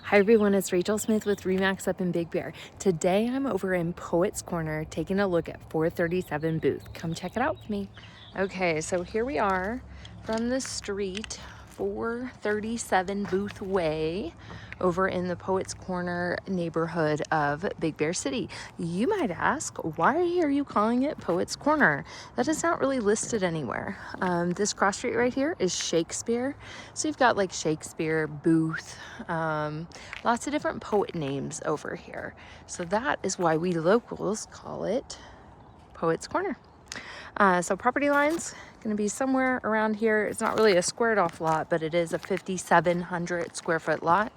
Hi everyone, it's Rachael Smith with REMAX up in Big Bear. Today I'm over in Poets Corner taking a look at 437 booth. Come check it out with me. Okay, so here we are from the street, 437 Booth Way, over in the Poets Corner neighborhood of Big Bear City. You might ask, why are you calling it Poets Corner? That is not really listed anywhere. This cross street right here is Shakespeare. So you've got like Shakespeare, Booth, lots of different poet names over here. So that is why we locals call it Poets Corner. So property line's going to be somewhere around here. It's not really a squared off lot, but it is a 5,700 square foot lot.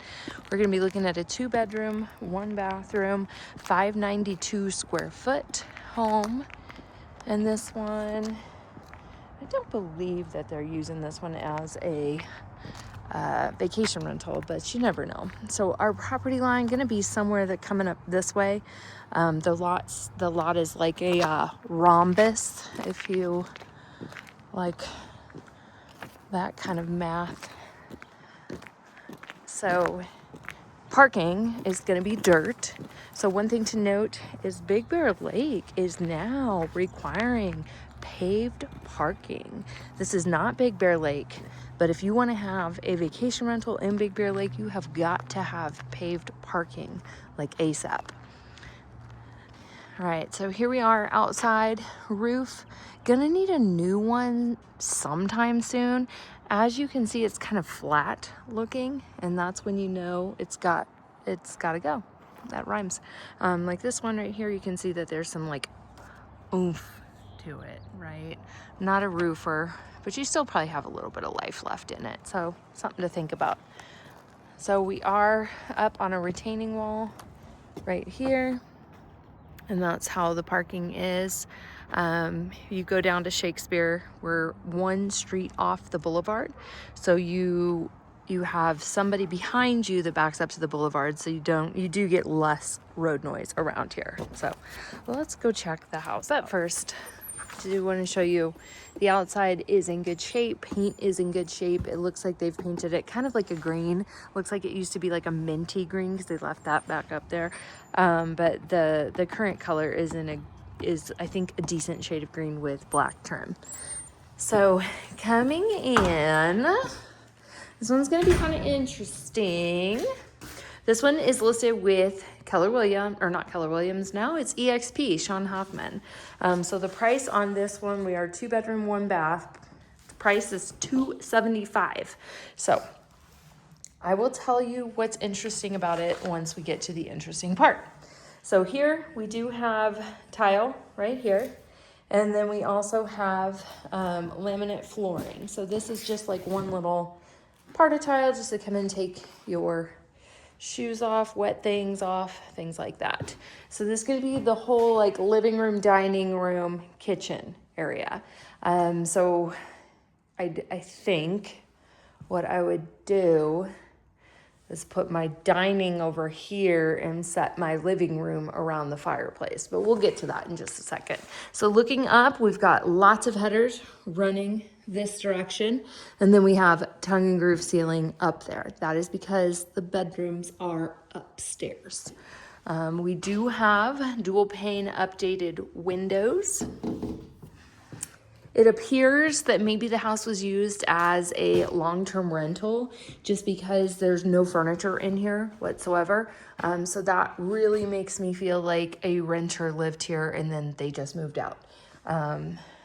We're going to be looking at a 2-bedroom, 1-bathroom, 592 square foot home. And this one, I don't believe that they're using this one as a vacation rental, but you never know. So our property line going to be somewhere that coming up this way. The lot is like a rhombus, if you like that kind of math. So parking is going to be dirt. So one thing to note is Big Bear Lake is now requiring paved parking. This is not Big Bear Lake, but if you want to have a vacation rental in Big Bear Lake, you have got to have paved parking like ASAP. All right, so here we are outside. Roof, gonna need a new one sometime soon. As you can see, it's kind of flat looking, and that's when you know it's got to go. That rhymes. Like this one right here, you can see that there's some like oomph to it, right? Not a roofer, but you still probably have a little bit of life left in it, so something to think about. So we are up on a retaining wall right here, and that's how the parking is. You go down to Shakespeare, we're one street off the boulevard, so you have somebody behind you that backs up to the boulevard, so you do get less road noise around here. So let's go check the house. But first, I do want to show you the outside is in good shape. Paint is in good shape. It looks like they've painted it kind of like a green. Looks like it used to be like a minty green because they left that back up there. But the current color is I think a decent shade of green with black trim. So coming in, this one's gonna be kind of interesting. This one is listed with Keller Williams, or not Keller Williams now, it's EXP, Sean Hoffman. So the price on this one, we are 2-bedroom, 1-bath. The price is $275. So I will tell you what's interesting about it once we get to the interesting part. So here we do have tile right here. And then we also have laminate flooring. So this is just like one little part of tile just to come and take your shoes off, wet things off, things like that. So this is going to be the whole like living room, dining room, kitchen area. So I think what I would do is put my dining over here and set my living room around the fireplace. But we'll get to that in just a second. So looking up, we've got lots of headers running this direction. And then we have tongue and groove ceiling up there. That is because the bedrooms are upstairs. We do have dual pane updated windows. It appears that maybe the house was used as a long-term rental just because there's no furniture in here whatsoever. So that really makes me feel like a renter lived here and then they just moved out.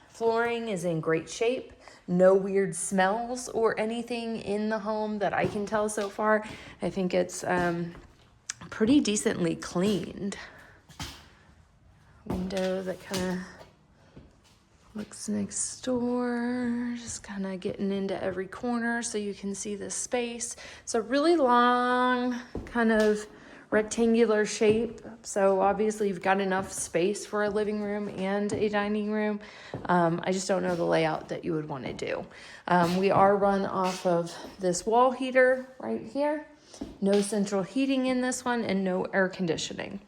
Flooring is in great shape. No weird smells or anything in the home that I can tell so far. I think it's pretty decently cleaned. Window that kind of looks next door, just kind of getting into every corner so you can see the space. It's a really long kind of rectangular shape. So obviously you've got enough space for a living room and a dining room. I just don't know the layout that you would want to do. We are run off of this wall heater right here. No central heating in this one and no air conditioning.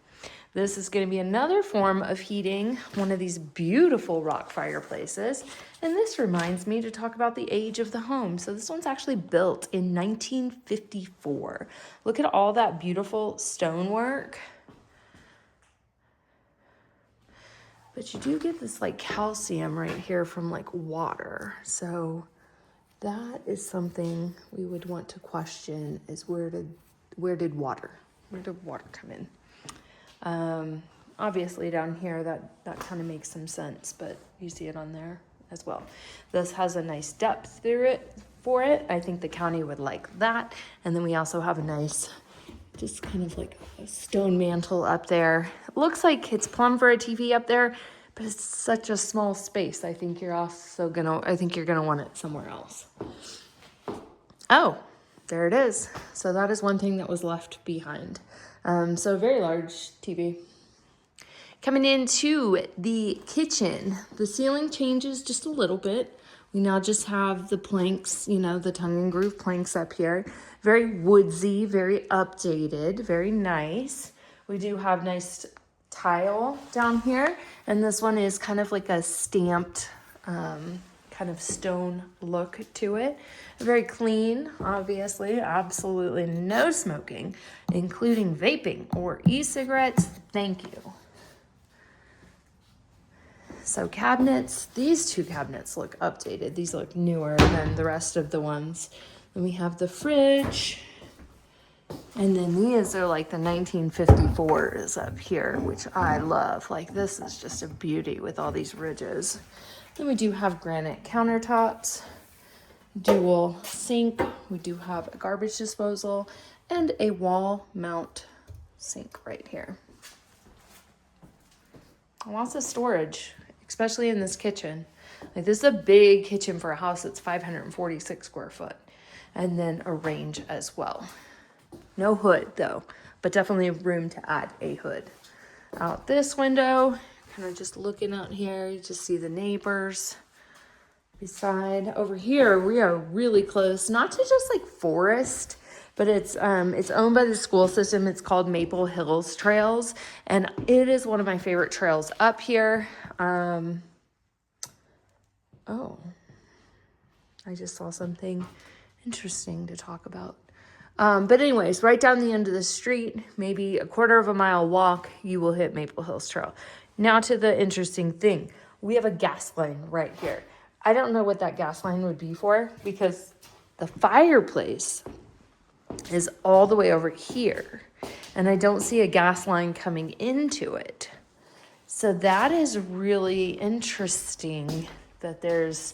This is going to be another form of heating one of these beautiful rock fireplaces. And this reminds me to talk about the age of the home. So this one's actually built in 1954. Look at all that beautiful stonework. But you do get this like calcium right here from like water. So that is something we would want to question, is where did water come in? Obviously down here that kind of makes some sense, but you see it on there as well. This has a nice depth through it for it. I think the county would like that. And then we also have a nice, just kind of like a stone mantle up there. It looks like it's plumb for a TV up there, but it's such a small space. I think you're gonna want it somewhere else. Oh, there it is. So that is one thing that was left behind. So a very large TV. Coming into the kitchen, the ceiling changes just a little bit. We now just have the planks, you know, the tongue and groove planks up here. Very woodsy, very updated, very nice. We do have nice tile down here. And this one is kind of like a stamped kind of stone look to it. Very clean, obviously, absolutely no smoking, including vaping or e-cigarettes. Thank you. So cabinets, these two cabinets look updated. These look newer than the rest of the ones. Then we have the fridge. And then these are like the 1954s up here, which I love. Like this is just a beauty with all these ridges. Then we do have granite countertops, dual sink. We do have a garbage disposal and a wall mount sink right here. Lots of storage, especially in this kitchen. Like this is a big kitchen for a house that's 546 square foot. And then a range as well. No hood though, but definitely room to add a hood. Out this window, kind of just looking out here, you just see the neighbors. Beside over here, we are really close, not to just like forest, but it's owned by the school system. It's called Maple Hills Trails, and it is one of my favorite trails up here. Oh, I just saw something interesting to talk about. But anyways, right down the end of the street, maybe a quarter of a mile walk, you will hit Maple Hills Trail. Now to the interesting thing. We have a gas line right here. I don't know what that gas line would be for, because the fireplace is all the way over here, and I don't see a gas line coming into it. So that is really interesting that there's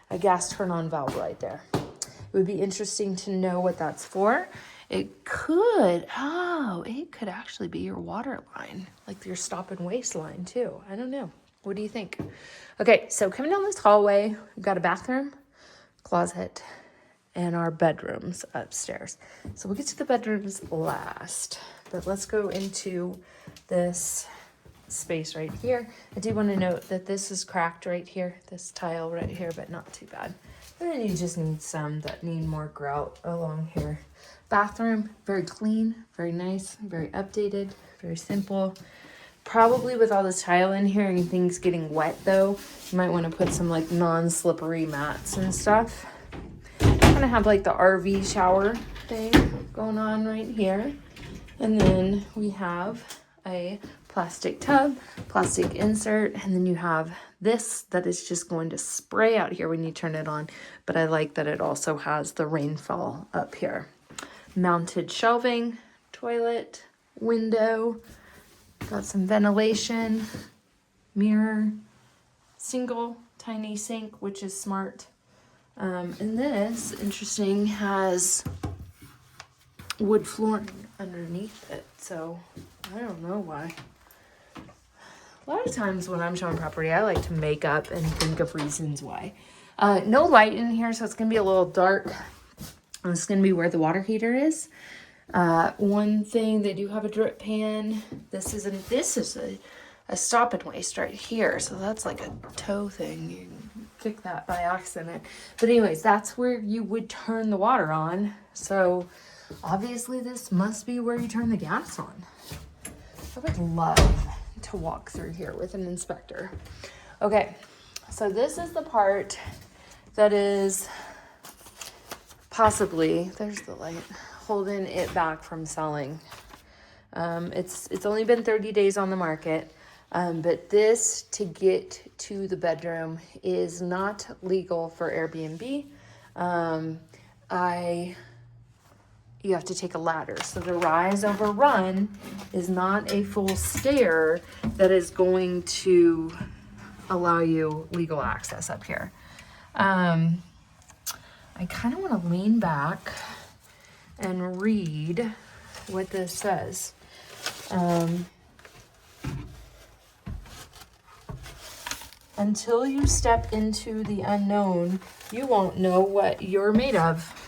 a gas turn-on valve right there. It would be interesting to know what that's for. It could actually be your water line, like your stop and waste line too. I don't know. What do you think? Okay, so coming down this hallway, we've got a bathroom, closet, and our bedrooms upstairs. So we'll get to the bedrooms last, but let's go into this space right here. I do want to note that this is cracked right here, this tile right here, but not too bad. And then you just need some that need more grout along here. Bathroom, very clean, very nice, very updated, very simple. Probably with all this tile in here and things getting wet though, you might want to put some like non-slippery mats and stuff. Kind of have like the RV shower thing going on right here. And then we have a plastic tub, plastic insert, and then you have this that is just going to spray out here when you turn it on. But I like that it also has the rainfall up here. Mounted shelving, toilet, window, got some ventilation, mirror, single tiny sink, which is smart. And this, interesting, has wood flooring underneath it. So I don't know why. A lot of times when I'm showing property, I like to make up and think of reasons why. No light in here, so it's going to be a little dark. This is going to be where the water heater is. One thing, they do have a drip pan. This is a stop and waste right here. So that's like a toe thing. You can kick that by accident. But anyways, that's where you would turn the water on. So obviously this must be where you turn the gas on. I would love to walk through here with an inspector. Okay, so this is the part that is possibly, there's the light, holding it back from selling. It's only been 30 days on the market, but this, to get to the bedroom, is not legal for Airbnb. You have to take a ladder. So the rise over run is not a full stair that is going to allow you legal access up here. I kind of want to lean back and read what this says. Until you step into the unknown, you won't know what you're made of.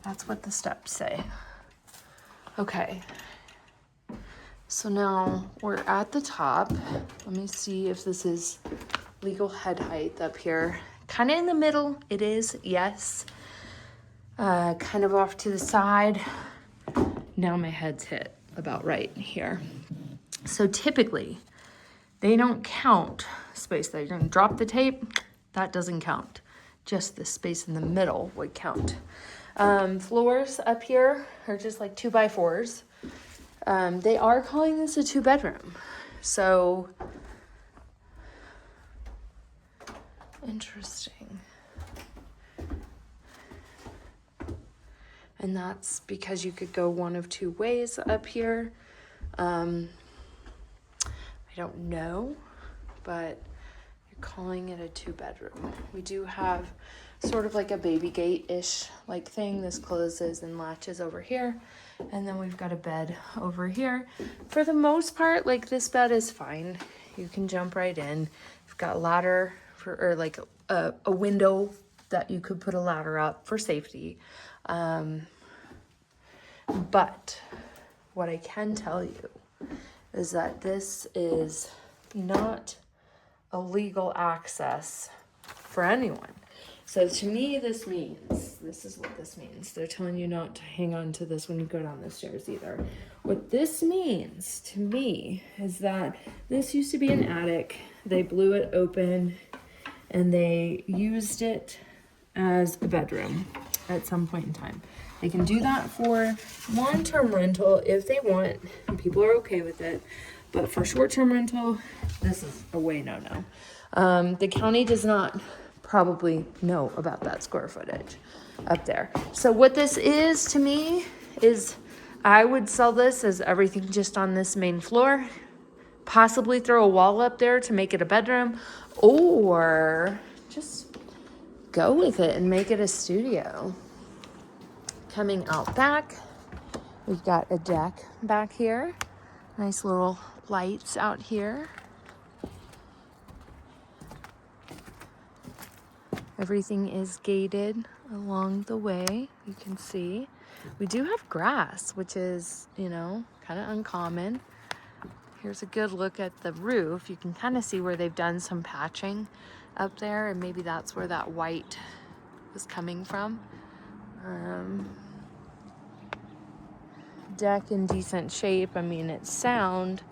That's what the steps say. Okay. So now we're at the top. Let me see if this is legal head height up here. Kind of in the middle. It is, yes. Kind of off to the side. Now my head's hit about right here. So typically, they don't count space. They're gonna drop the tape. That doesn't count. Just the space in the middle would count. Floors up here are just like 2x4s. They are calling this a 2-bedroom. So, interesting. And that's because you could go one of two ways up here. I don't know, but you're calling it a 2-bedroom. We do have sort of like a baby gate-ish like thing. This closes and latches over here. And then we've got a bed over here. For the most part, like, this bed is fine. You can jump right in. You've got a ladder or like a window that you could put a ladder up for safety. But what I can tell you is that this is not a legal access for anyone. So to me, this is what this means. They're telling you not to hang on to this when you go down the stairs either. What this means to me is that this used to be an attic. They blew it open and they used it as a bedroom at some point in time. They can do that for long-term rental if they want, and people are okay with it. But for short-term rental, this is a way no-no. The county does not probably know about that square footage up there. So what this is to me is, I would sell this as everything just on this main floor, possibly throw a wall up there to make it a bedroom, or just go with it and make it a studio. Coming out back, we've got a deck back here. Nice little lights out here. Everything is gated along the way, you can see. We do have grass, which is, you know, kind of uncommon. Here's a good look at the roof. You can kind of see where they've done some patching up there, and maybe that's where that white was coming from. Deck in decent shape. I mean, it's sound,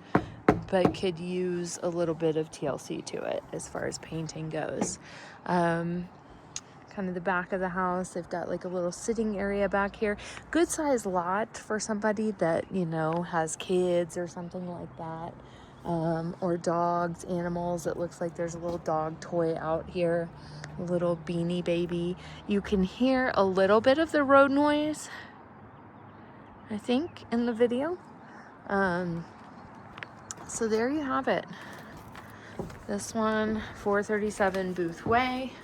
but could use a little bit of TLC to it as far as painting goes. Kind of the back of the house, they've got like a little sitting area back here. Good size lot for somebody that, you know, has kids or something like that, or dogs, animals. It looks like there's a little dog toy out here, a little beanie baby. You can hear a little bit of the road noise, I think, in the video. So there you have it. This one, 437 Booth Way.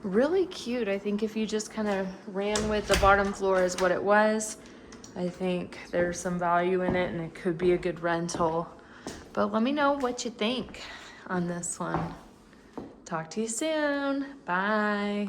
Really cute. I think if you just kind of ran with the bottom floor as what it was, I think there's some value in it and it could be a good rental. But let me know what you think on this one. Talk to you soon. Bye.